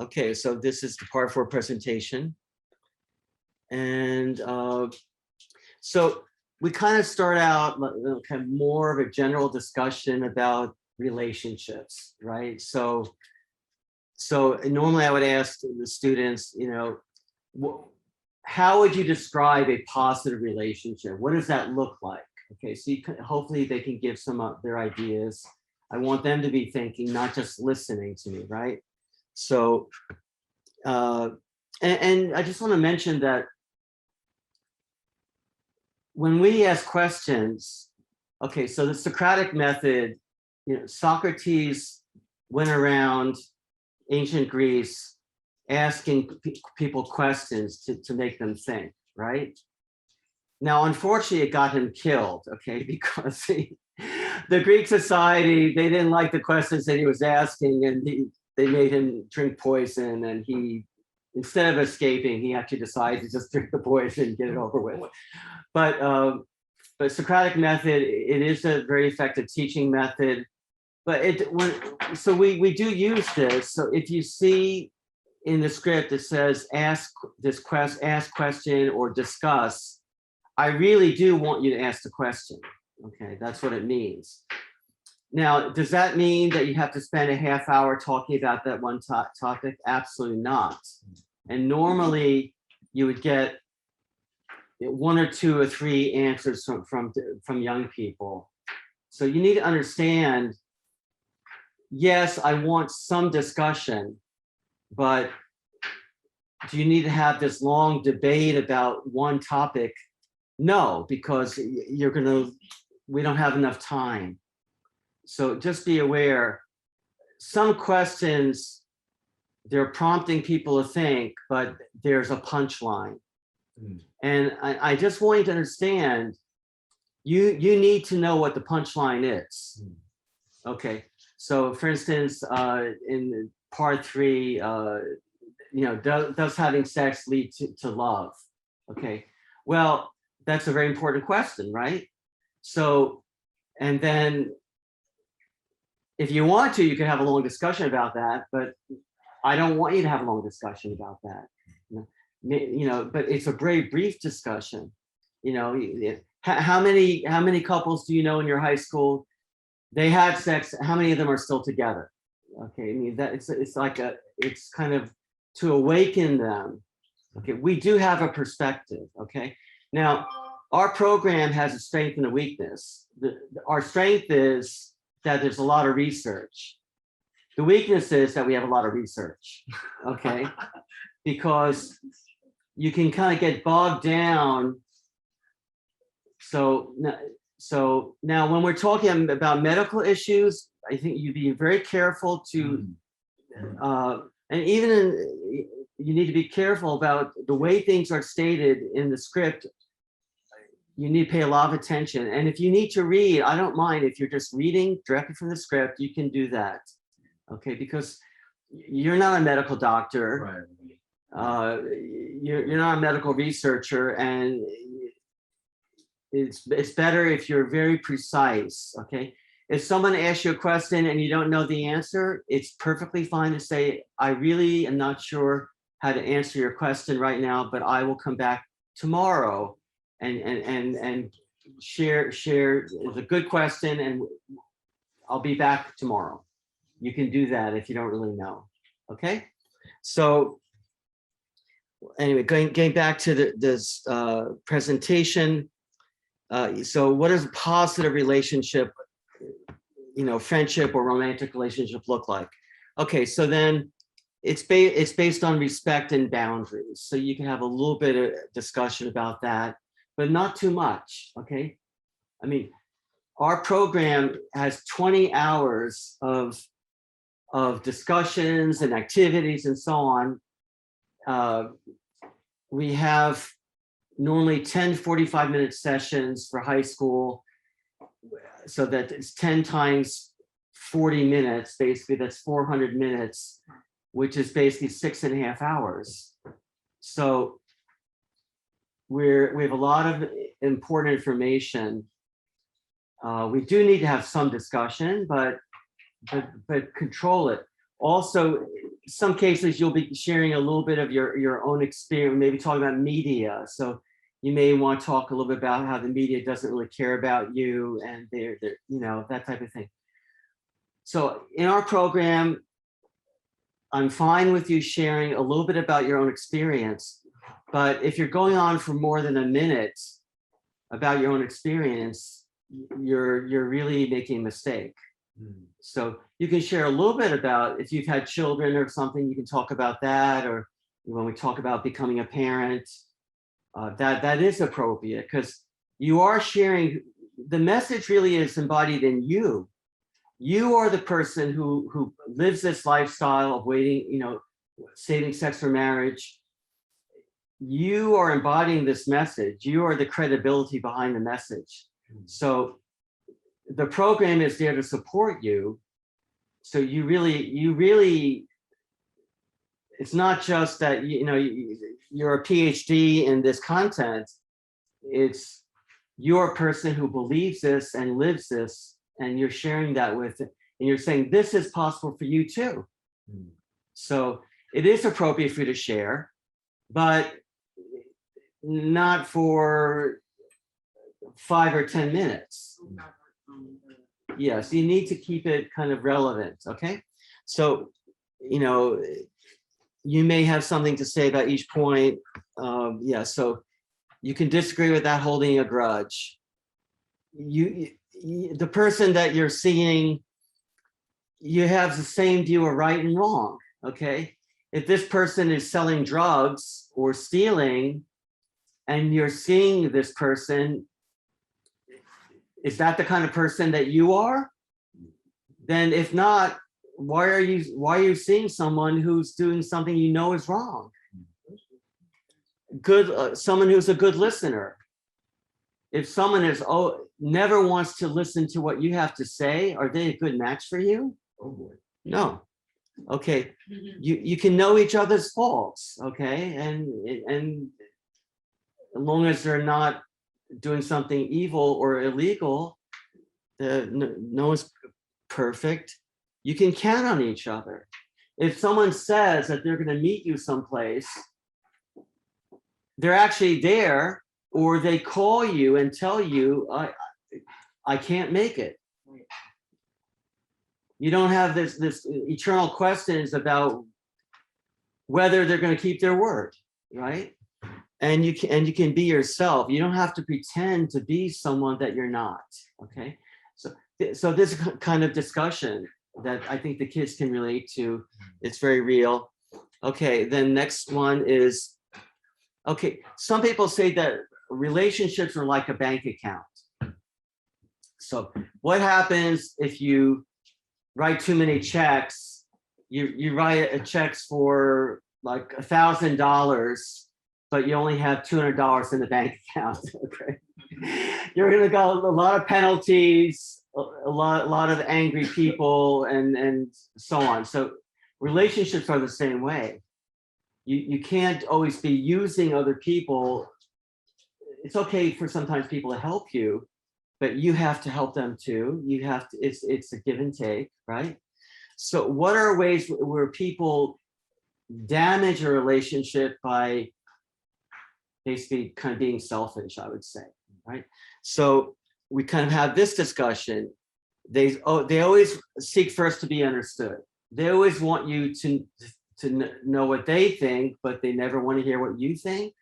Okay, so this is the part 4 presentation. And so we kind of start out kind of more of a general discussion about relationships, right? So normally I would ask the students, you know, how would you describe a positive relationship? What does that look like? Okay, so you can, hopefully they can give some of their ideas. I want them to be thinking, not just listening to me, right? So, and I just want to mention that when we ask questions, okay, so the Socratic method, you know, Socrates went around ancient Greece asking people questions to make them think, right? Now, unfortunately, it got him killed, okay, because the Greek society, they didn't like the questions that he was asking, and they made him drink poison, and he, instead of escaping, he actually decided to just drink the poison and get it over with. But Socratic method, it is a very effective teaching method. But so we do use this. So if you see in the script it says ask question or discuss, I really do want you to ask the question. Okay, that's what it means. Now, does that mean that you have to spend a half hour talking about that one topic? Absolutely not. And normally you would get 1 or 2 or 3 answers from young people. So you need to understand, yes, I want some discussion, but do you need to have this long debate about one topic? No, because we don't have enough time. So just be aware, some questions, they're prompting people to think, but there's a punchline. And I just want you to understand, you need to know what the punchline is. Okay, so for instance, in part 3, you know, does having sex lead to love? Okay, well, that's a very important question, right? So, and then if you want to, you can have a long discussion about that, but I don't want you to have a long discussion about that. You know, but it's a very brief discussion. You know, how many couples do you know in your high school? They had sex. How many of them are still together? Okay, I mean that it's like it's kind of to awaken them. Okay, we do have a perspective. Okay, now our program has a strength and a weakness. Our strength is that there's a lot of research. The weakness is that we have a lot of research. Okay, because you can kind of get bogged down. So now when we're talking about medical issues, I think you'd be very careful to, and even you need to be careful about the way things are stated in the script. You need to pay a lot of attention. And if you need to read, I don't mind if you're just reading directly from the script, you can do that. Okay, because you're not a medical doctor. Right. You're not a medical researcher, and it's better if you're very precise. Okay, if someone asks you a question and you don't know the answer, it's perfectly fine to say, I really am not sure how to answer your question right now, but I will come back tomorrow and share it's a good question, and I'll be back tomorrow. You can do that if you don't really know. Okay, so anyway, going back to this presentation. So what does a positive relationship, you know, friendship or romantic relationship look like? Okay, so then it's based on respect and boundaries. So you can have a little bit of discussion about that, but not too much. Okay, I mean, our program has 20 hours of discussions and activities and so on. We have normally 10 45-minute sessions for high school, so that it's 10 times 40 minutes. Basically, that's 400 minutes, which is basically 6.5 hours. So we have a lot of important information. We do need to have some discussion, but control it. Also, some cases you'll be sharing a little bit of your own experience, maybe talking about media. So you may want to talk a little bit about how the media doesn't really care about you, and they're that type of thing. So in our program, I'm fine with you sharing a little bit about your own experience, but if you're going on for more than a minute about your own experience, you're really making a mistake. So you can share a little bit about if you've had children or something, you can talk about that, or when we talk about becoming a parent, that is appropriate, because you are sharing, the message really is embodied in you. You are the person who lives this lifestyle of waiting, saving sex for marriage. You are embodying this message. You are the credibility behind the message. So the program is there to support you. So you really, it's not just that, you're a PhD in this content. It's you're a person who believes this and lives this, and you're sharing that with it. And you're saying, this is possible for you too. So it is appropriate for you to share, but not for 5 or 10 minutes. Yes, you need to keep it kind of relevant, okay? So, you may have something to say about each point. So you can disagree without holding a grudge. The person that you're seeing, you have the same view of right and wrong, okay? If this person is selling drugs or stealing, and you're seeing this person, is that the kind of person that you are? Then if not, why are you seeing someone who's doing something is wrong? Someone who's a good listener. If someone never wants to listen to what you have to say, are they a good match for you? Oh boy. No. Okay. You can know each other's faults, okay? And as long as they're not doing something evil or illegal, no one's perfect. You can count on each other. If someone says that they're going to meet you someplace, they're actually there, or they call you and tell you, I can't make it. You don't have this eternal questions about whether they're going to keep their word, right? And you can be yourself. You don't have to pretend to be someone that you're not, okay? So this kind of discussion that I think the kids can relate to, it's very real. Okay, then next one is, okay, some people say that relationships are like a bank account. So what happens if you write too many checks? You write a checks for like $1,000, but you only have $200 in the bank account. Okay, you're gonna go a lot of penalties, a lot of angry people, and so on. So relationships are the same way. You can't always be using other people. It's okay for sometimes people to help you, but you have to help them too. You have to. It's a give and take, right? So what are ways where people damage a relationship by basically kind of being selfish, I would say, right? So we kind of have this discussion. They always seek first to be understood. They always want you to know what they think, but they never want to hear what you think.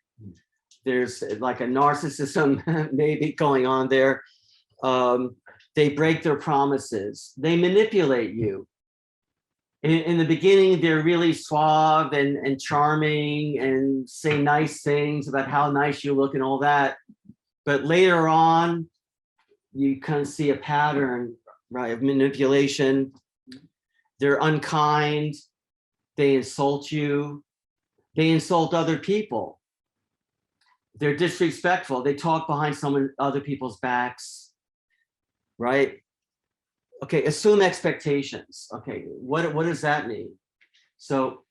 There's like a narcissism maybe going on there. They break their promises. They manipulate you. In the beginning, they're really suave and charming and say nice things about how nice you look and all that. But later on, you kind of see a pattern, right, of manipulation. They're unkind. They insult you. They insult other people. They're disrespectful. They talk behind other people's backs, right? Okay, assume expectations. Okay, what does that mean? So,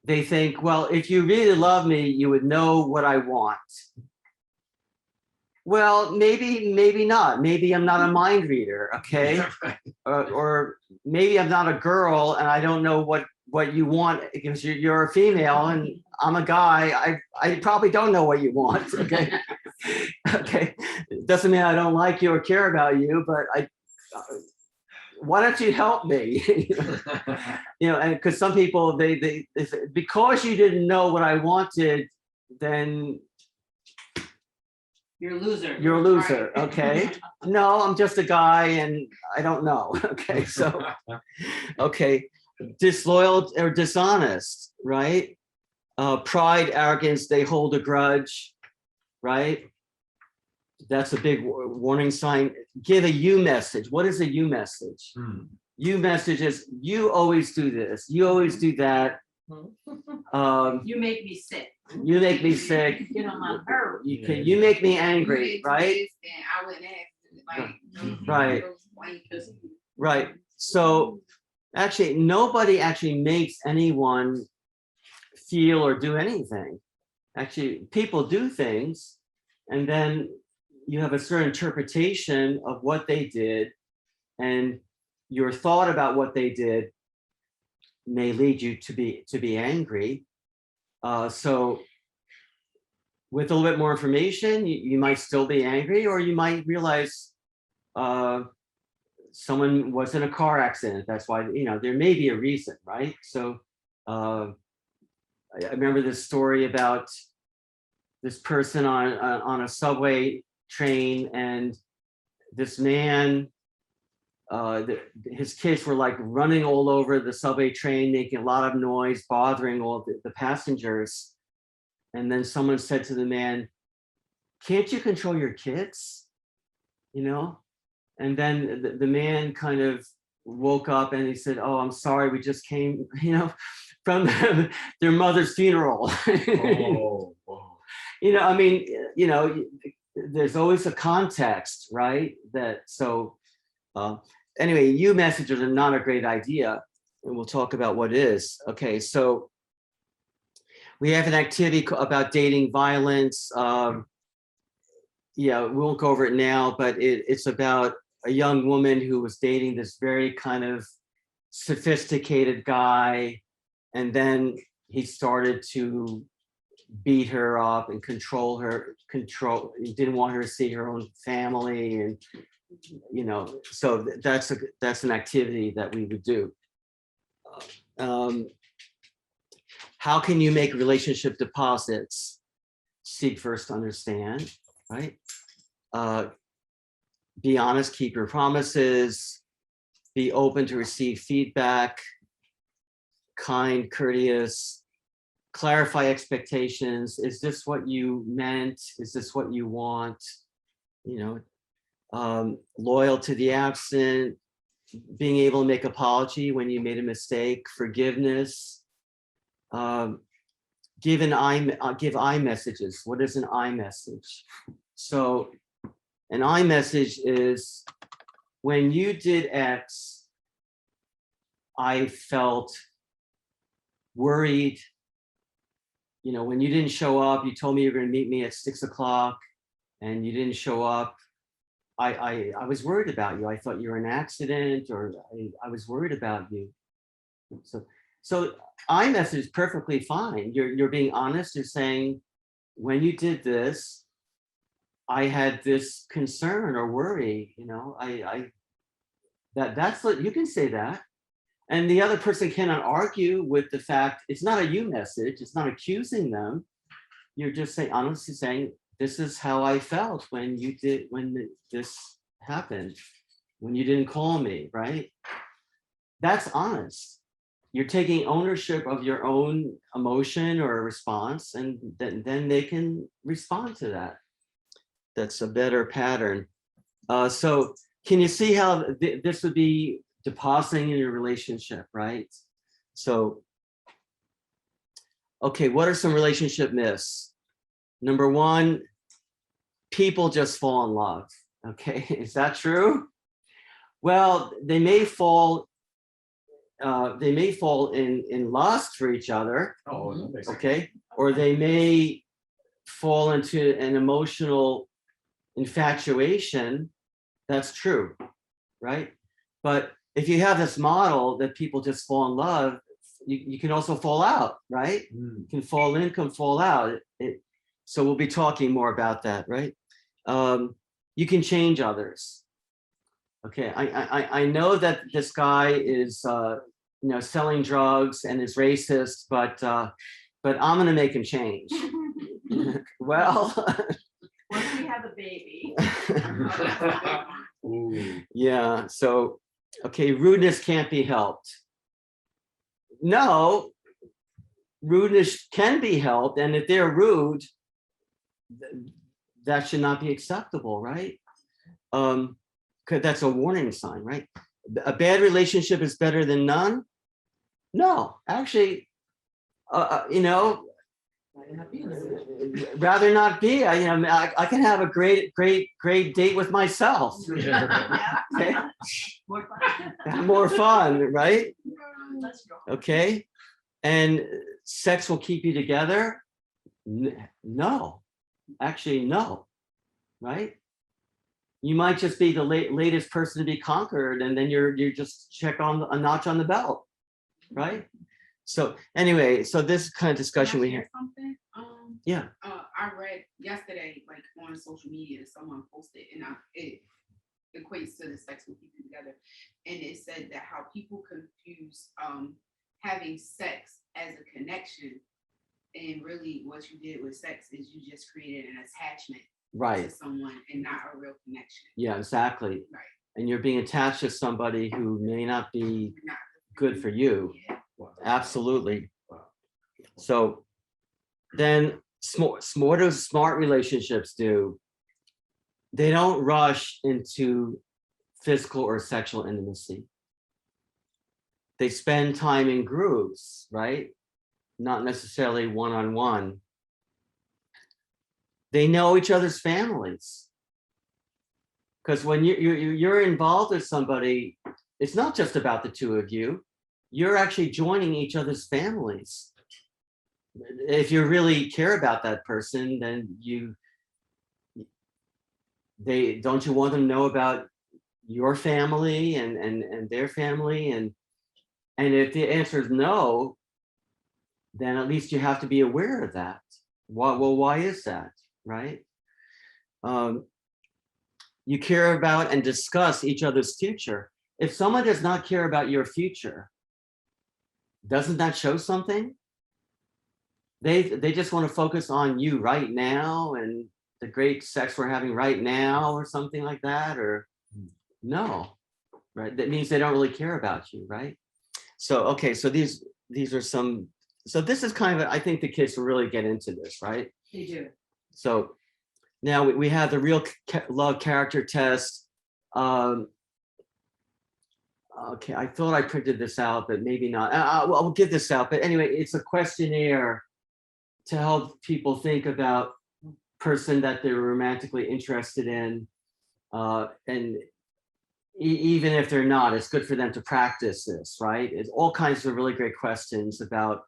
they think, well, if you really love me, you would know what I want. Well, maybe not. Maybe I'm not a mind reader, okay? Or maybe I'm not a girl and I don't know what you want because you're a female and I'm a guy. I probably don't know what you want. Okay. Okay. It doesn't mean I don't like you or care about you, but why don't you help me? And because some people, they because you didn't know what I wanted, then you're a loser. You're a loser. Right. Okay. No, I'm just a guy and I don't know. Okay. So, okay. Disloyal or dishonest, right? Pride, arrogance, they hold a grudge, right? That's a big warning sign. Give a you message. What is a you message? You message is, you always do this. You always do that. You make me sick. You make me sick. You know, my nerve. You make me angry, right? And I wouldn't ask, right. Right. So actually, nobody actually makes anyone feel or do anything. Actually, people do things, and then you have a certain interpretation of what they did, and your thought about what they did may lead you to be angry. So with a little bit more information, you might still be angry, or you might realize someone was in a car accident. That's why, there may be a reason, right? So I remember this story about this person on a subway train, and this man, his kids were like running all over the subway train, making a lot of noise, bothering all of the passengers. And then someone said to the man, "Can't you control your kids?" And then the man kind of woke up and he said, "Oh, I'm sorry, we just came, from their mother's funeral." Oh, wow. There's always a context, right? Anyway, you messages are not a great idea, and we'll talk about what is. Okay, so we have an activity about dating violence. We won't go over it now, but it's about a young woman who was dating this very kind of sophisticated guy, and then he started to beat her up and control her. He didn't want her to see her own family, and so that's an activity that we would do. How can you make relationship deposits? Seek first, understand, right? Be honest, keep your promises, be open to receive feedback, kind, courteous, clarify expectations. Is this what you meant? Is this what you want? Loyal to the absent, being able to make apology when you made a mistake, forgiveness. Give I messages. What is an I message? So an I message is, when you did X, I felt worried. When you didn't show up, you told me you were going to meet me at 6 o'clock and you didn't show up. I was worried about you. I thought you were an accident, or I was worried about you. So I message is perfectly fine. You're being honest. You're saying, when you did this, I had this concern or worry. That's what you can say that, and the other person cannot argue with the fact. It's not a you message. It's not accusing them. You're just saying, honestly saying, this is how I felt when this happened, when you didn't call me, right? That's honest. You're taking ownership of your own emotion or response, and then they can respond to that. That's a better pattern. So can you see how this would be depositing in your relationship, right? So, okay, what are some relationship myths? Number one, people just fall in love. Okay, is that true? Well, they may fall in lust for each other. Oh, that makes sense. Okay, or they may fall into an emotional infatuation. That's true, right? But if you have this model that people just fall in love, you can also fall out, right? You can fall in, can fall out. So we'll be talking more about that, right? You can change others. Okay, I know that this guy is selling drugs and is racist, but I'm gonna make him change. Well, Once we have a baby. yeah, so okay, rudeness can't be helped. No, rudeness can be helped, and if they're rude, that should not be acceptable, right? Because that's a warning sign, right? A bad relationship is better than none. No, actually, rather not be. I can have a great date with myself. Okay? More fun. More fun, right? Let's go. Okay, and sex will keep you together. No, actually, no, right? You might just be the latest person to be conquered, and then you're just check on a notch on the belt, right? So anyway, so this kind of discussion we have. Something. Yeah. I read yesterday, like on social media, someone posted, and it equates to the sex will keep you together, and it said that how people confuse having sex as a connection, and really what you did with sex is you just created an attachment to someone and not a real connection. Yeah, exactly. Right. And you're being attached to somebody who may not be good for you. Yeah. Absolutely. So then what do smart relationships do? They don't rush into physical or sexual intimacy. They spend time in groups, right? Not necessarily one-on-one. They know each other's families. Because when you're involved with somebody, it's not just about the two of you. You're actually joining each other's families. If you really care about that person, then don't you want them to know about your family and their family? And if the answer is no, then at least you have to be aware of that. Why is that, right? You care about and discuss each other's future. If someone does not care about your future, doesn't that show something? They just want to focus on you right now and the great sex we're having right now or something like that, or no, right? That means they don't really care about you, right? So, okay, so these are some, so this is kind of, I think the kids will really get into this, right? They do. So now we have the real love character test. Okay, I thought I printed this out, but maybe not. I'll give this out, but anyway, it's a questionnaire to help people think about person that they're romantically interested in, and even if they're not, it's good for them to practice this, right? It's all kinds of really great questions about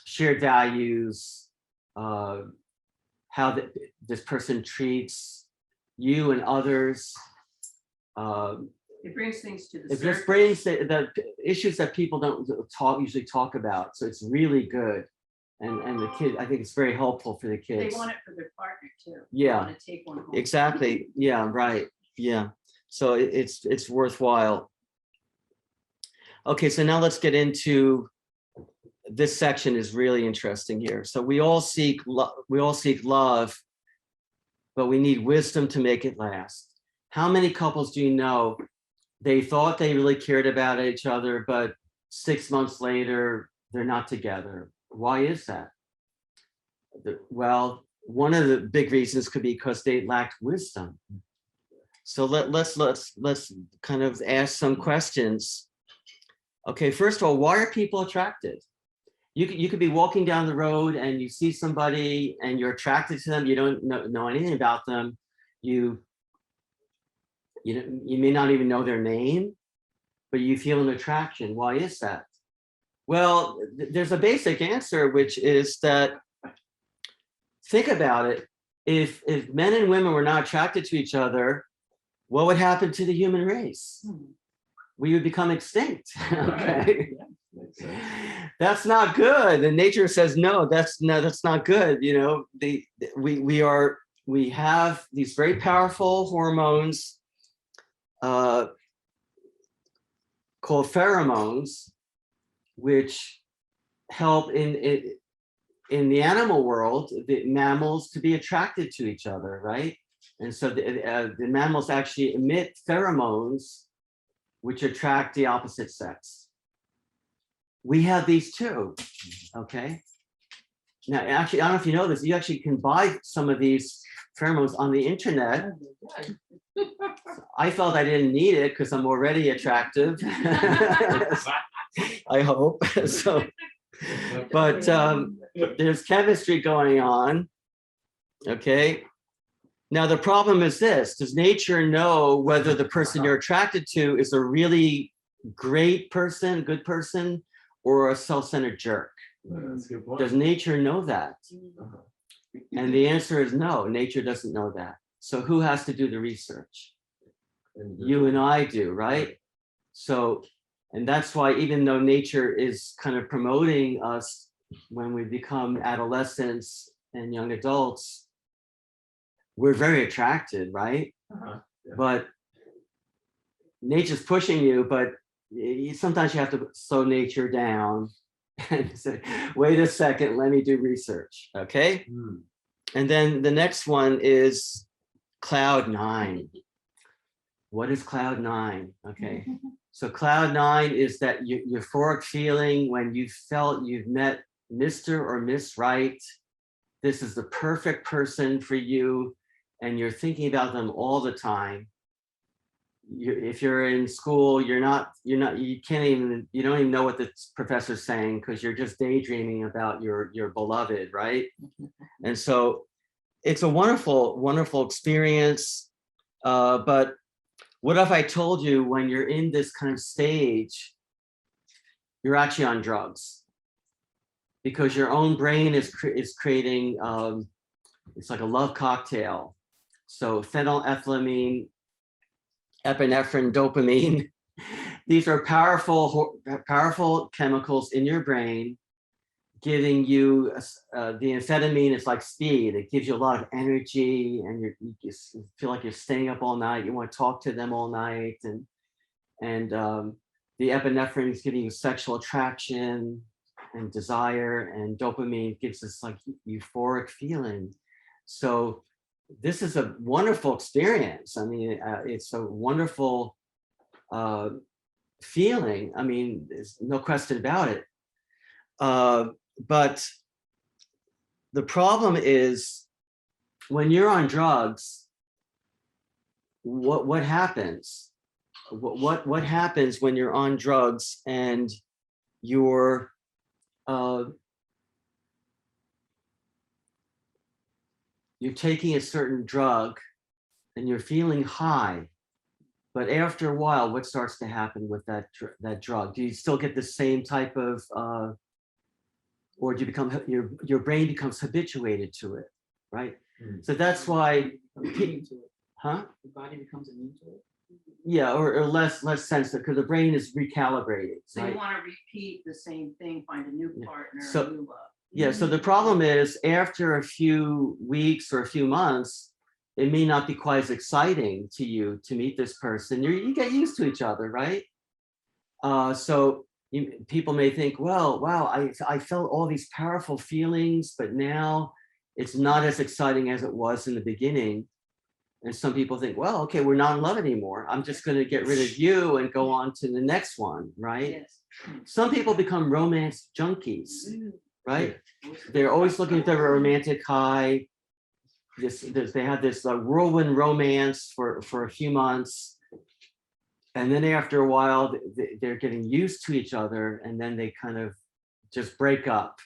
shared values, how this person treats you and others. It brings things to the surface. It just surface. brings the issues that people don't usually talk about. So it's really good. And the kid, I think it's very helpful for the kids. They want it for their partner too. Yeah. They want to take one home. Exactly. Yeah, right. Yeah. So it's worthwhile. Okay, so now let's get into this section is really interesting here. So we all seek love, but we need wisdom to make it last. How many couples do you know they thought they really cared about each other, but 6 months later they're not together? Why is that? Well, one of the big reasons could be because they lacked wisdom. So let's kind of ask some questions. Okay, first of all, why are people attracted? You could be walking down the road and you see somebody and you're attracted to them. You don't know anything about them. You may not even know their name, but you feel an attraction. Why is that? Well, there's a basic answer, which is that, think about it. If men and women were not attracted to each other, what would happen to the human race? We would become extinct. Okay. That's not good. And nature says, no, that's not good. You know, we have these very powerful hormones called pheromones, which help in the animal world, the mammals to be attracted to each other, right? And so the mammals actually emit pheromones which attract the opposite sex. We have these too, okay? Now, actually, I don't know if you know this, you actually can buy some of these pheromones on the internet. I felt I didn't need it because I'm already attractive. I hope. So, but there's chemistry going on, okay? Now, the problem is this: does nature know whether the person you're attracted to is a really great person, good person, or a self-centered jerk? Does nature know that? And the answer is no, nature doesn't know that. So who has to do the research? You and I do, right? So, and that's why even though nature is kind of promoting us when we become adolescents and young adults, we're very attracted, right? But nature's pushing you, but sometimes you have to slow nature down and say, wait a second, let me do research, okay? And then the next one is cloud 9. What is cloud 9? Okay, so cloud 9 is that euphoric feeling when you felt you've met Mr. or Miss Right. This is the perfect person for you, and you're thinking about them all the time. If you're in school, you don't even know what the professor's saying because you're just daydreaming about your beloved, right? And so it's a wonderful, wonderful experience. But what if I told you when you're in this kind of stage, you're actually on drugs? Because your own brain is creating, it's like a love cocktail. So phenylethylamine, epinephrine, dopamine, these are powerful chemicals in your brain, giving you, the amphetamine is like speed. It gives you a lot of energy and you feel like you're staying up all night. You want to talk to them all night. And the epinephrine is giving you sexual attraction and desire, and dopamine gives us like euphoric feeling. So this is a wonderful experience. I mean, it's a wonderful feeling. I mean, there's no question about it. But the problem is when you're on drugs, what happens? What happens when you're on drugs and you're taking a certain drug and you're feeling high, but after a while, what starts to happen with that drug? Do you still get the same type of, or do you become, your brain becomes habituated to it, right? So that's why, huh? The body becomes immune to it. Yeah, or less sensitive because the brain is recalibrated. So right? you want to repeat the same thing, find a new partner, So- a new love. Yeah, so the problem is after a few weeks or a few months, it may not be quite as exciting to you to meet this person. You get used to each other, right? So people may think, well, wow, I felt all these powerful feelings, but now it's not as exciting as it was in the beginning. And some people think, well, okay, we're not in love anymore. I'm just going to get rid of you and go on to the next one, right? Yes. Some people become romance junkies. Right? They're always looking for a romantic high. They have this whirlwind romance for a few months. And then after a while, they're getting used to each other and then they kind of just break up,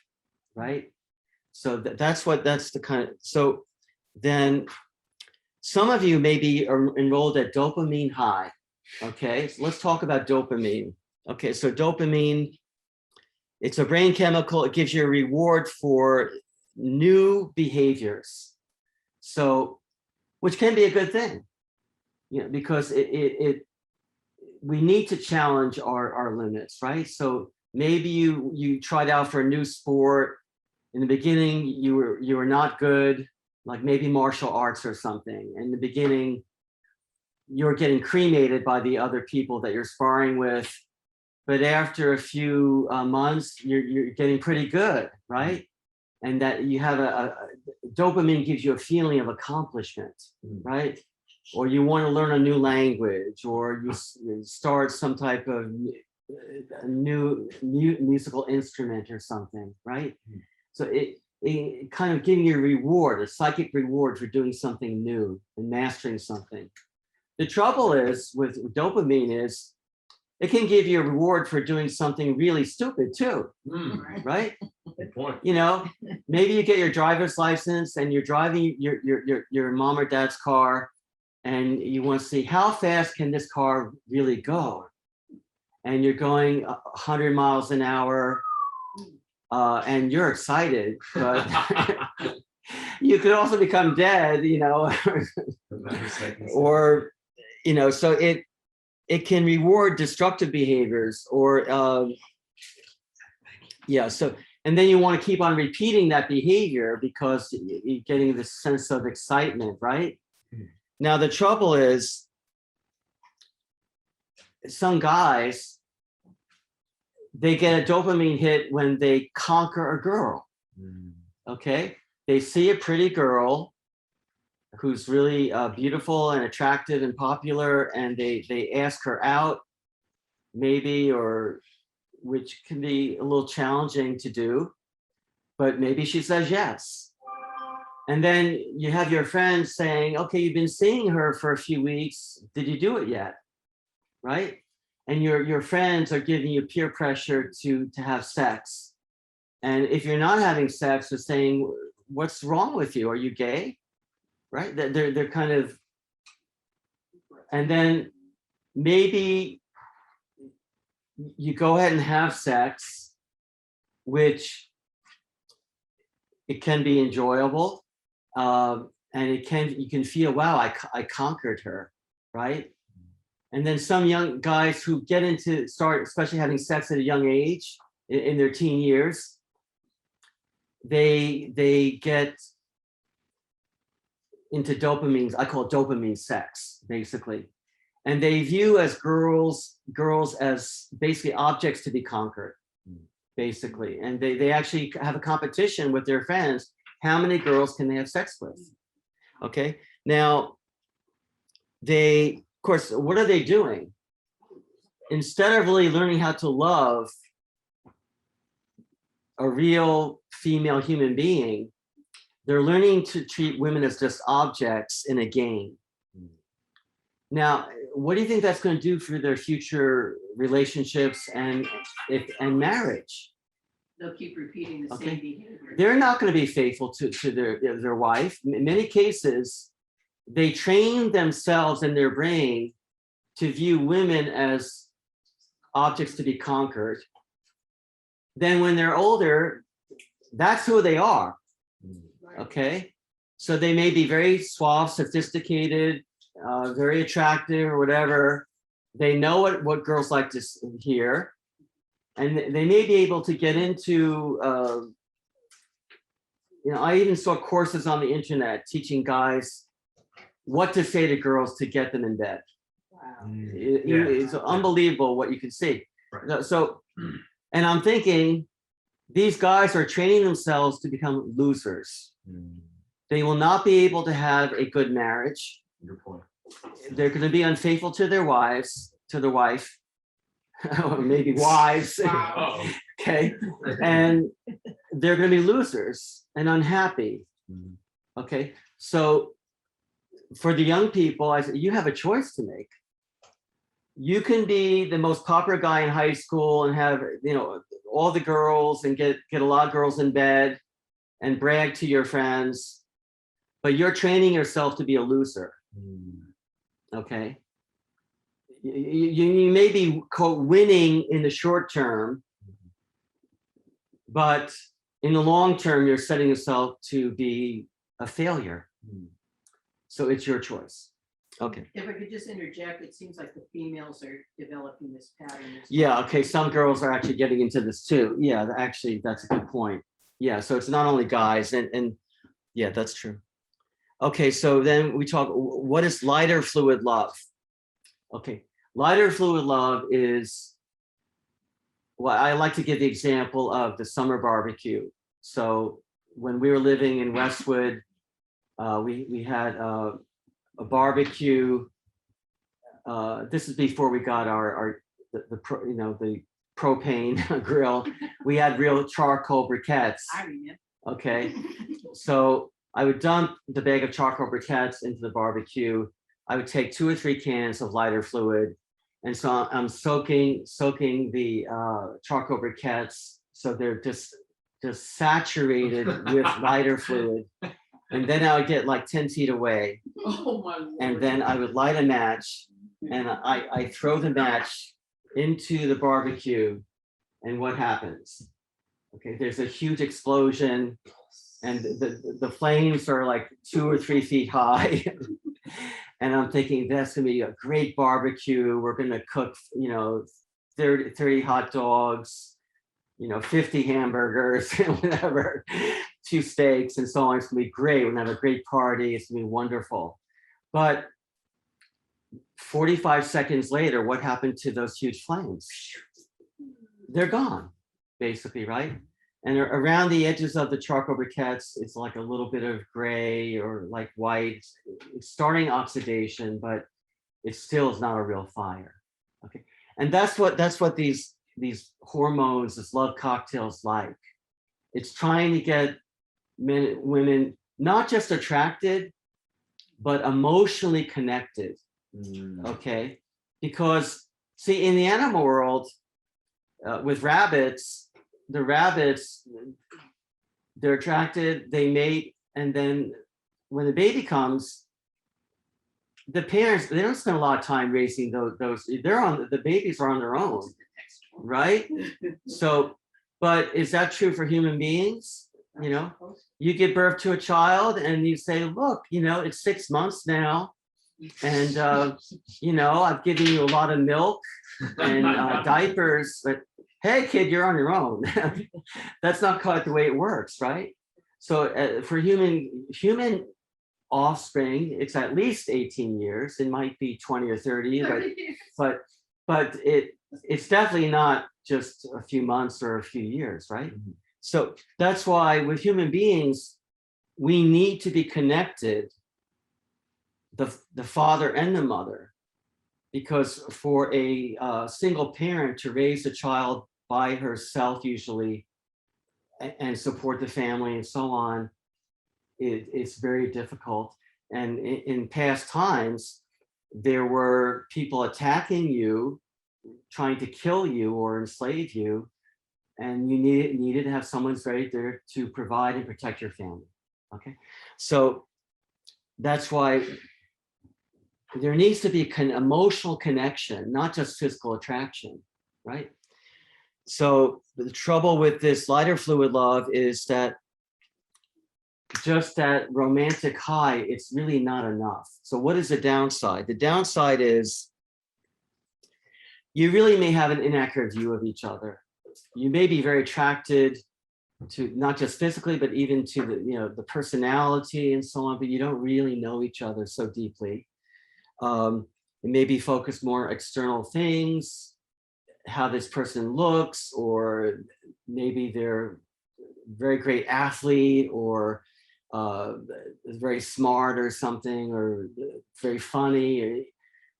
right? So that's the kind of, so then some of you may be enrolled at Dopamine High, okay? So let's talk about dopamine. Okay, so dopamine, it's a brain chemical. It gives you a reward for new behaviors. So, which can be a good thing. because we need to challenge our limits, right? So maybe you tried out for a new sport. In the beginning, you were not good, like maybe martial arts or something. In the beginning, you're getting cremated by the other people that you're sparring with. But after a few months, you're getting pretty good, right? And that you have dopamine gives you a feeling of accomplishment, right? Or you want to learn a new language, or you start some type of new musical instrument or something, right? So it kind of giving you a reward, a psychic reward for doing something new and mastering something. The trouble is with dopamine is it can give you a reward for doing something really stupid too, right? Good point. Maybe you get your driver's license and you're driving your mom or dad's car, and you want to see how fast can this car really go, and you're going 100 miles an hour, and you're excited, but you could also become dead, or so it can reward destructive behaviors, or so, and then you want to keep on repeating that behavior because you're getting this sense of excitement, right? Now the trouble is some guys, they get a dopamine hit when they conquer a girl. Okay, they see a pretty girl who's really beautiful and attractive and popular, and they ask her out, maybe, or which can be a little challenging to do, but maybe she says yes. And then you have your friends saying, okay, you've been seeing her for a few weeks, did you do it yet? Right? And your friends are giving you peer pressure to have sex. And if you're not having sex, they're saying, what's wrong with you? Are you gay? Right? They're kind of, and then maybe you go ahead and have sex, which it can be enjoyable, and you can feel, wow, I conquered her, right? And then some young guys who start especially having sex at a young age, in their teen years, they get into dopamine. I call it dopamine sex, basically. And they view as girls as basically objects to be conquered, basically. And they actually have a competition with their friends. How many girls can they have sex with? Okay. Now, of course, what are they doing? Instead of really learning how to love a real female human being, they're learning to treat women as just objects in a game. Now, what do you think that's going to do for their future relationships and marriage? They'll keep repeating the same behavior. They're not going to be faithful to their wife. In many cases, they train themselves in their brain to view women as objects to be conquered. Then when they're older, that's who they are. Okay, so they may be very suave, sophisticated, very attractive, or whatever. They know what girls like to hear, and they may be able to get into. I even saw courses on the internet teaching guys what to say to girls to get them in bed. Wow. It's unbelievable what you can see. Right. So, and I'm thinking, these guys are training themselves to become losers. They will not be able to have a good marriage. Good point. They're going to be unfaithful to their wives, or maybe wives. Wow. Okay, and they're going to be losers and unhappy. Okay, so for the young people, I said, you have a choice to make. You can be the most popular guy in high school and have, all the girls and get a lot of girls in bed and brag to your friends, but you're training yourself to be a loser. Okay. You may be winning in the short term, but in the long term, you're setting yourself to be a failure. So it's your choice. Okay. If I could just interject, it seems like the females are developing this pattern. as Yeah, well. okay, some girls are actually getting into this too. Yeah, actually, that's a good point. Yeah, so it's not only guys, and yeah, that's true. Okay, so then we talk, what is lighter fluid love? Okay, lighter fluid love is, well, I like to give the example of the summer barbecue. So when we were living in Westwood, we had a barbecue. This is before we got the propane grill. We had real charcoal briquettes. I remember. Okay, so I would dump the bag of charcoal briquettes into the barbecue. I would take 2 or 3 cans of lighter fluid, and so I'm soaking the charcoal briquettes so they're just saturated with lighter fluid, and then I would get like 10 feet away, Oh, my Lord. and then I would light a match, and I throw the match into the barbecue, and what happens? Okay, there's a huge explosion, and the flames are like 2 or 3 feet high. And I'm thinking that's gonna be a great barbecue. We're gonna cook, 30 hot dogs, 50 hamburgers, whatever, 2 steaks and so on. It's gonna be great. We're gonna have a great party. It's gonna be wonderful. But 45 seconds later, what happened to those huge flames? They're gone, basically, right? And around the edges of the charcoal briquettes, it's like a little bit of gray or like white. It's starting oxidation, but it still is not a real fire. Okay, and that's what these hormones, this love cocktails like. It's trying to get men and women not just attracted, but emotionally connected. Okay, because see, in the animal world, with rabbits, the rabbits, they're attracted, they mate, and then when the baby comes, the parents, they don't spend a lot of time raising those the babies are on their own, right? So, but is that true for human beings? You give birth to a child and you say, look, it's 6 months now, and I've given you a lot of milk and diapers, but hey kid, you're on your own. That's not quite the way it works, right? So for human offspring, it's at least 18 years. It might be 20 or 30, but it's definitely not just a few months or a few years, right? Mm-hmm. So that's why with human beings, we need to be connected, the father and the mother, because for a single parent to raise a child by herself usually and support the family and so on, it's very difficult. And in past times, there were people attacking you, trying to kill you or enslave you, and you needed to have someone right there to provide and protect your family. Okay, so that's why there needs to be emotional connection, not just physical attraction, right? So the trouble with this lighter fluid love is that just that romantic high, it's really not enough. So what is the downside? The downside is you really may have an inaccurate view of each other. You may be very attracted to not just physically, but even to the personality and so on, but you don't really know each other so deeply. It may be focused more external things, how this person looks, or maybe they're a very great athlete, or very smart or something, or very funny,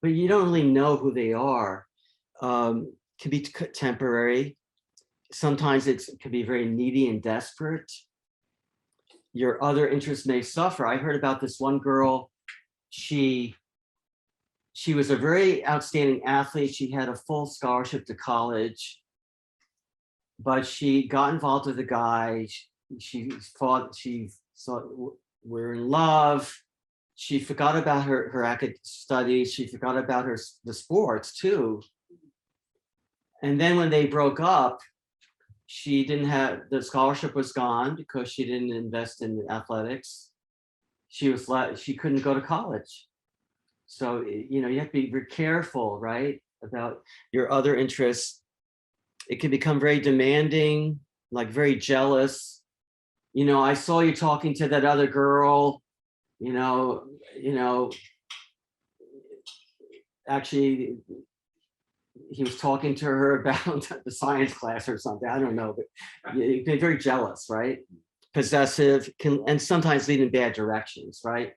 but you don't really know who they are. Can be temporary. Sometimes it can be very needy and desperate. Your other interests may suffer. I heard about this one girl. She was a very outstanding athlete. She had a full scholarship to college, but she got involved with a guy. She thought we're in love. She forgot about her academic studies. She forgot about the sports too. And then when they broke up, she didn't have, the scholarship was gone because she didn't invest in athletics. She couldn't go to college. So, you know, you have to be very careful, right, about your other interests. It can become very demanding, like very jealous. You know, I saw you talking to that other girl, you know, actually he was talking to her about the science class or something. I don't know, but you get very jealous, right? Possessive can, and sometimes lead in bad directions, right?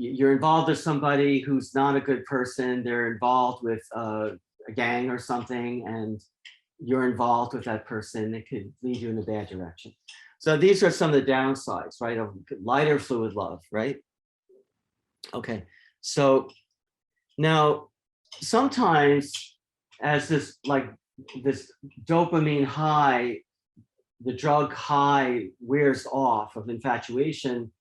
You're involved with somebody who's not a good person. They're involved with a gang or something, and you're involved with that person. It could lead you in a bad direction. So these are some of the downsides, right, of lighter fluid love, right? Okay, so now sometimes as this dopamine high, the drug high wears off of infatuation,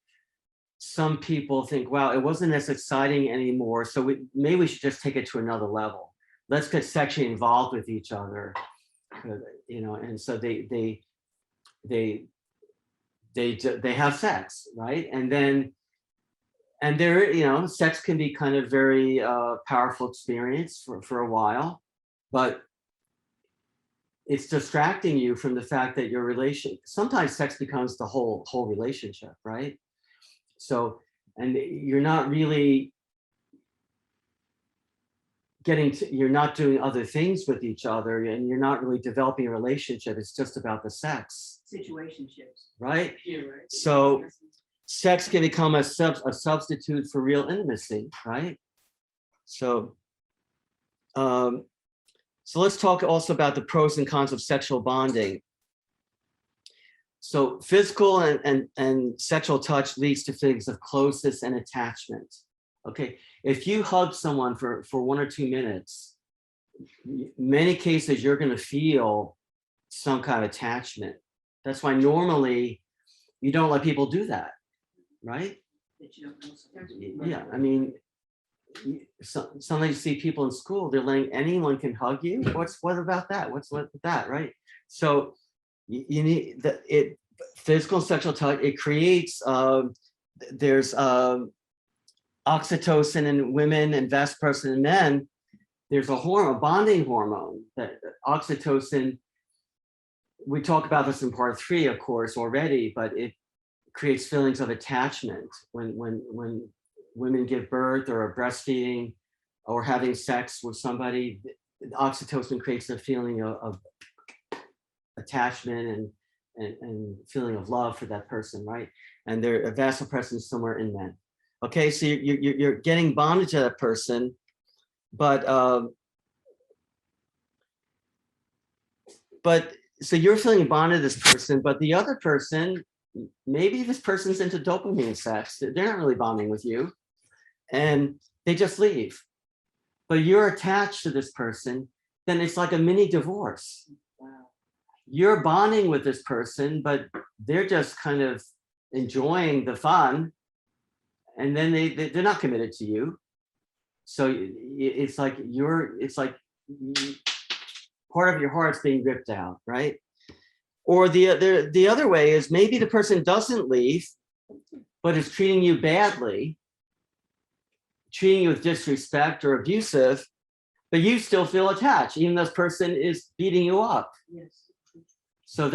some people think, wow, it wasn't as exciting anymore, so maybe we should just take it to another level. Let's get sexually involved with each other, you know, and so they have sex, right? And then, and there, you know, sex can be kind of very powerful experience for a while, but it's distracting you from the fact that your relation, sometimes sex becomes the whole relationship, right? So, and you're not really you're not doing other things with each other, and you're not really developing a relationship. It's just about the sex. Situationships. Right? Yeah, right. So sex can become a substitute for real intimacy, right? So, so let's talk also about the pros and cons of sexual bonding. So physical and sexual touch leads to feelings of closeness and attachment. Okay, if you hug someone for 1 or 2 minutes, many cases you're going to feel some kind of attachment. That's why normally you don't let people do that, right? Yeah, I mean, sometimes you see people in school, they're letting anyone can hug you. What about that? What's with that, right? So you need physical and sexual touch. It creates there's oxytocin in women and vasopressin in men. There's a hormone, bonding hormone, that oxytocin. We talk about this in part 3, of course, already, but it creates feelings of attachment when women give birth or are breastfeeding or having sex with somebody. Oxytocin creates a feeling of attachment and feeling of love for that person, right? And their vasopressin is somewhere in men. Okay, so you're getting bonded to that person, but so you're feeling bonded to this person, but the other person, maybe this person's into dopamine sex. They're not really bonding with you, and they just leave. But you're attached to this person, then it's like a mini divorce. Wow. You're bonding with this person, but they're just kind of enjoying the fun, and then they're not committed to you. So it's like part of your heart's being ripped out, right? Or the other way is maybe the person doesn't leave, but is treating you badly, treating you with disrespect or abusive, but you still feel attached, even though this person is beating you up. Yes. So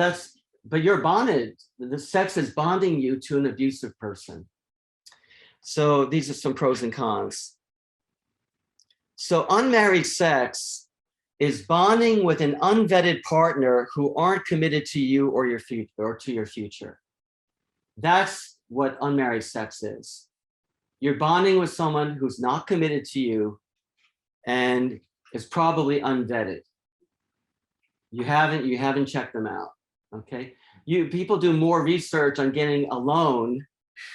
but you're bonded. The sex is bonding you to an abusive person. So these are some pros and cons. So unmarried sex is bonding with an unvetted partner who aren't committed to you or your future or to your future. That's what unmarried sex is. You're bonding with someone who's not committed to you and is probably unvetted. You haven't checked them out. Okay. People do more research on getting alone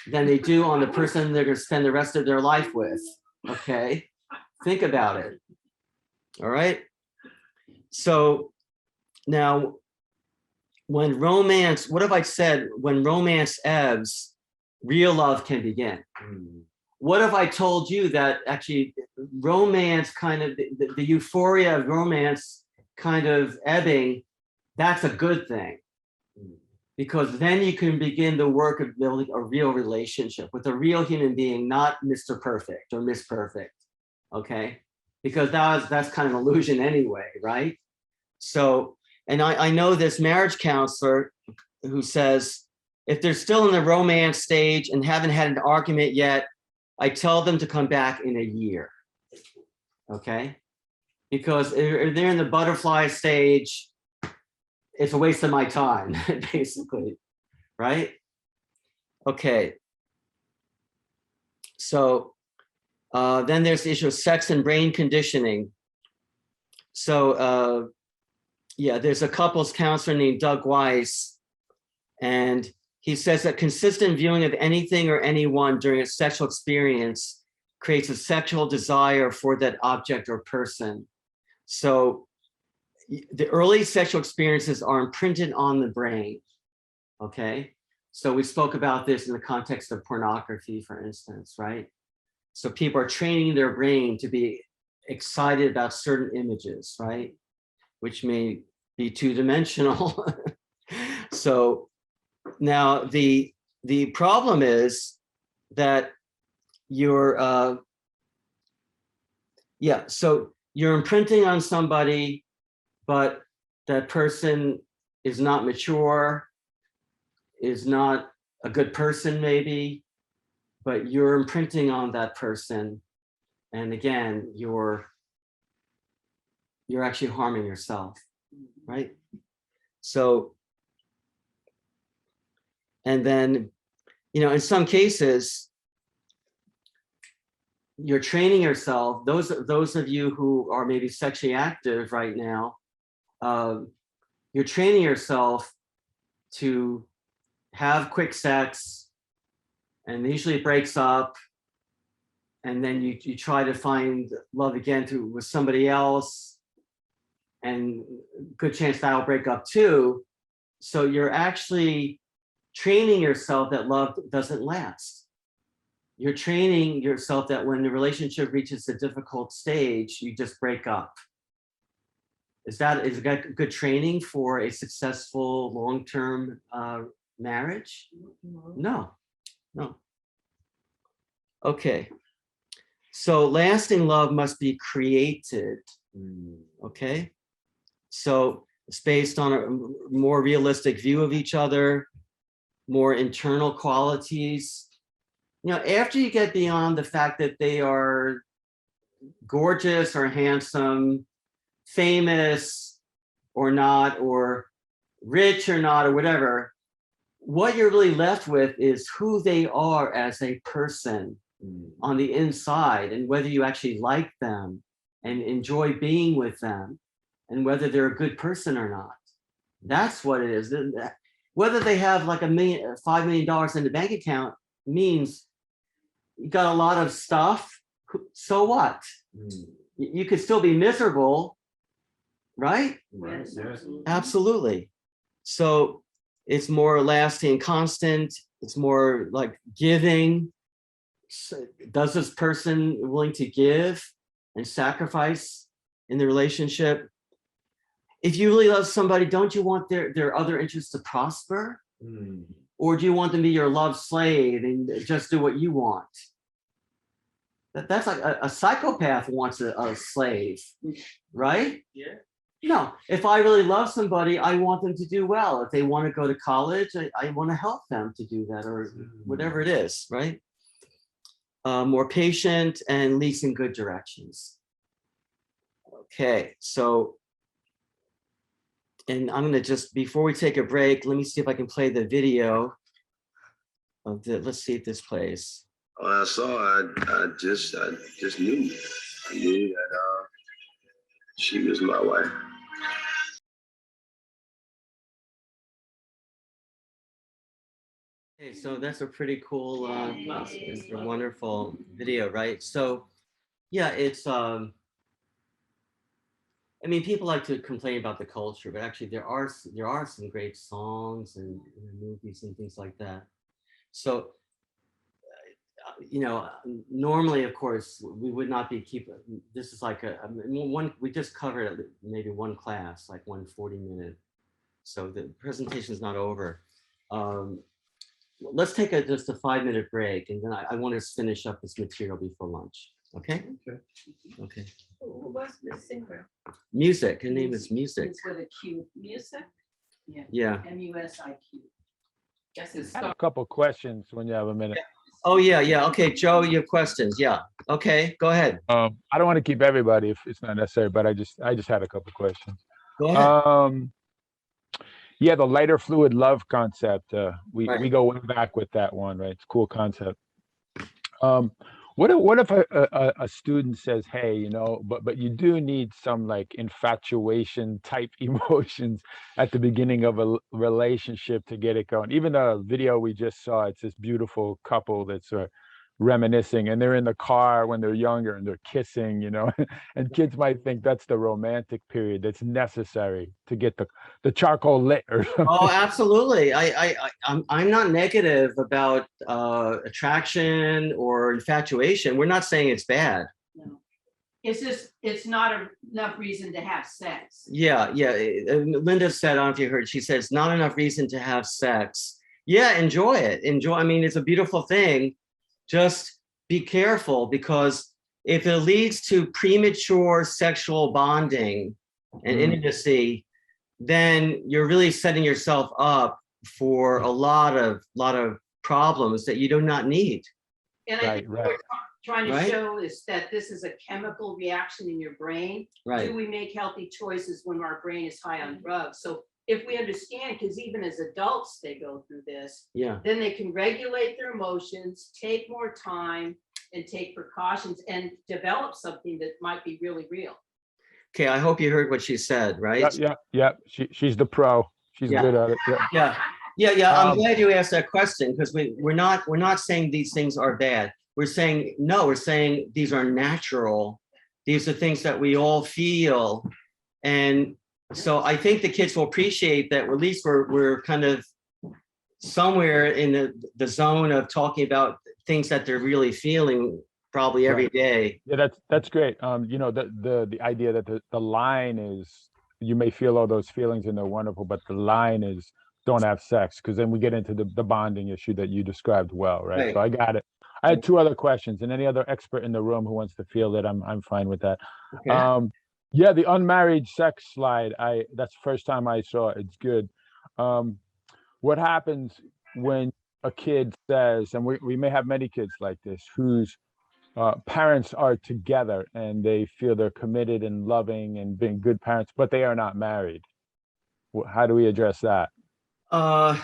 than they do on the person they're going to spend the rest of their life with. Okay. Think about it. All right. So now, when romance, what have I said? When romance ebbs, real love can begin. What if I told you that actually romance kind of, the euphoria of romance kind of ebbing, that's a good thing. because then you can begin the work of building a real relationship with a real human being, not Mr. Perfect or Miss Perfect, okay? Because that's kind of an illusion anyway, right? So, and I know this marriage counselor who says, if they're still in the romance stage and haven't had an argument yet, I tell them to come back in a year, okay? Because if they're in the butterfly stage, it's a waste of my time, basically, right? Okay. So then there's the issue of sex and brain conditioning. So yeah, there's a couples counselor named Doug Weiss, and he says that consistent viewing of anything or anyone during a sexual experience creates a sexual desire for that object or person. So the early sexual experiences are imprinted on the brain, okay? So we spoke about this in the context of pornography, for instance, right? So people are training their brain to be excited about certain images, right? Which may be two-dimensional. So now the problem is that you're, yeah, so you're imprinting on somebody, but that person is not mature, is not a good person maybe, but you're imprinting on that person. And again, you're actually harming yourself, right? So, and then, you know, in some cases, you're training yourself, those of you who are maybe sexually active right now, you're training yourself to have quick sex, and usually it breaks up, and then you try to find love again with somebody else, and good chance that'll break up too. So you're actually training yourself that love doesn't last. You're training yourself that when the relationship reaches a difficult stage, you just break up. Is that good training for a successful long-term marriage? No, no. Okay. So lasting love must be created, okay? So it's based on a more realistic view of each other, more internal qualities. You know, after you get beyond the fact that they are gorgeous or handsome, famous or not, or rich or not, or whatever, what you're really left with is who they are as a person on the inside, and whether you actually like them and enjoy being with them, and whether they're a good person or not. That's what it is. Whether they have like $5 million in the bank account means you got a lot of stuff. So what? You could still be miserable, right? Yes, absolutely. Absolutely. So it's more lasting, constant. It's more like giving. So does this person willing to give and sacrifice in the relationship? If you really love somebody, don't you want their other interests to prosper? Or do you want them to be your love slave and just do what you want? That's like a psychopath wants a slave, right? Yeah. No, if I really love somebody, I want them to do well. If they want to go to college, I want to help them to do that, or whatever it is, right? More patient and leads in good directions. Okay, so, and I'm gonna just, before we take a break, let me see if I can play the video of the, let's see if this plays. When I saw her, I just knew. I knew that she was my wife. Okay, so that's a pretty cool, it's a wonderful video, right? So, yeah, it's, I mean, people like to complain about the culture, but actually there are some great songs and movies and things like that. So, you know, normally, of course, we would not be this is like one, we just covered maybe one class, like 1 40-minute. So the presentation is not over. let's take just a 5-minute break, and then I want to finish up this material before lunch. Okay? Okay. Okay. What's the singer? Music. Her name is Music. It's with a Q. Music? Yeah. Yeah. MUSIQ. That's his I have star. a couple questions when you have a minute. Oh, yeah, yeah. Okay, Joe, you have questions. Yeah. Okay, go ahead. I don't want to keep everybody if it's not necessary, but I just had a couple questions. Go ahead. Yeah, the lighter fluid love concept. We Right. go way back with that one, right? It's a cool concept. What if a student says, hey, you know, but you do need some like infatuation type emotions at the beginning of a relationship to get it going. Even the video we just saw, it's this beautiful couple that's reminiscing, and they're in the car when they're younger and they're kissing, you know, and kids might think that's the romantic period that's necessary to get the charcoal lit or something. Oh, absolutely. I'm not negative about attraction or infatuation. We're not saying it's bad. No. It's just, it's not enough reason to have sex. Yeah, yeah. Linda said, I don't know if you heard, she says, not enough reason to have sex. Yeah, enjoy it. Enjoy. I mean, it's a beautiful thing. Just be careful, because if it leads to premature sexual bonding and intimacy, then you're really setting yourself up for a lot of problems that you do not need. And I think what Right. we're trying to Right. show is that this is a chemical reaction in your brain. Right. Do we make healthy choices when our brain is high on drugs? So if we understand, because even as adults, they go through this, Yeah. then they can regulate their emotions, take more time, and take precautions and develop something that might be really real. Okay, I hope you heard what she said, right? Yeah. She's the pro. She's Yeah. good at it. Yeah. Yeah. I'm Um, glad you asked that question, because we're not saying these things are bad. We're saying, no, we're saying these are natural. These are things that we all feel. And so I think the kids will appreciate that. At least we're kind of somewhere in the zone of talking about things that they're really feeling probably every day. Yeah, that's great. You know, the idea that the line is, you may feel all those feelings and they're wonderful, but the line is don't have sex, because then we get into the bonding issue that you described well, right? Right. So I got it. I had two other questions, and any other expert in the room who wants to field it, I'm fine with that. Okay. Yeah, the unmarried sex slide, that's the first time I saw it. It's good. What happens when a kid says, and we may have many kids like this, whose parents are together and they feel they're committed and loving and being good parents, but they are not married? How do we address that? I'm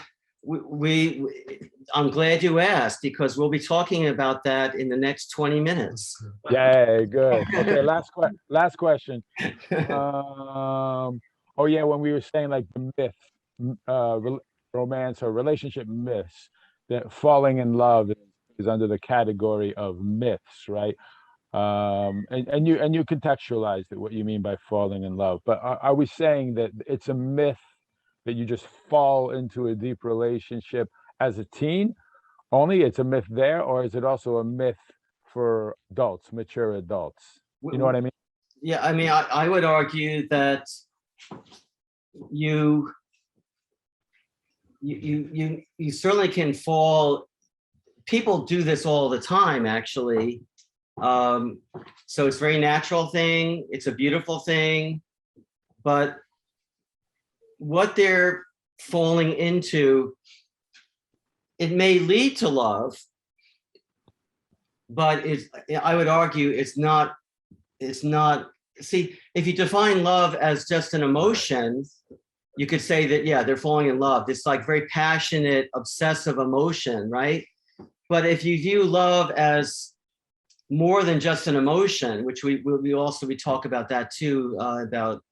glad you asked, because we'll be talking about that in the next 20 minutes. Yay, good. Okay, last question. Oh yeah, when we were saying like the myth, romance or relationship myths, that falling in love is under the category of myths, right? And you contextualized it, what you mean by falling in love. But are we saying that it's a myth that you just fall into a deep relationship as a teen only? It's a myth there, or is it also a myth for adults, mature adults? You know what I mean? Yeah, I mean, I would argue that you certainly can fall. People do this all the time, actually. So it's a very natural thing. It's a beautiful thing, but what they're falling into, it may lead to love, but I would argue it's not, see, if you define love as just an emotion, you could say that, yeah, they're falling in love. It's like very passionate, obsessive emotion, right? But if you view love as more than just an emotion, which we talk about that too, about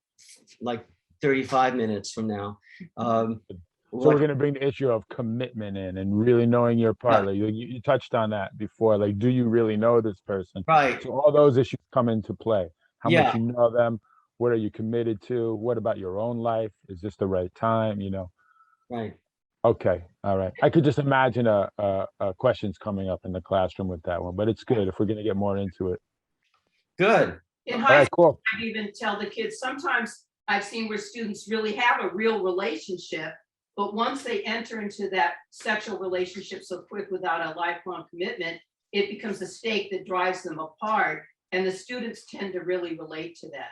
like 35 minutes from now. So we're going to bring the issue of commitment in and really knowing your partner. You touched on that before. Like, do you really know this person? Right. So all those issues come into play. How Yeah. much you know them? What are you committed to? What about your own life? Is this the right time? You know? Right. Okay. All right. I could just imagine a questions coming up in the classroom with that one, but it's good if we're going to get more into it. Good. In All high right, school, cool. I even tell the kids, sometimes I've seen where students really have a real relationship, But once they enter into that sexual relationship so quick without a lifelong commitment, it becomes a stake that drives them apart. And the students tend to really relate to that.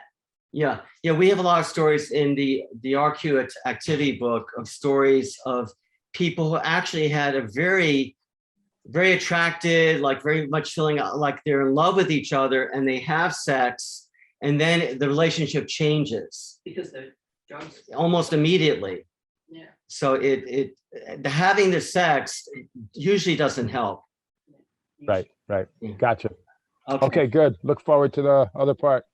Yeah, we have a lot of stories in the RQ activity book of stories of people who actually had a very attracted, like very much feeling like they're in love with each other, and they have sex, and then the relationship changes Because the drugs. almost immediately. Yeah. So having the sex usually doesn't help. Right. Yeah. Gotcha. Okay, good. Look forward to the other part.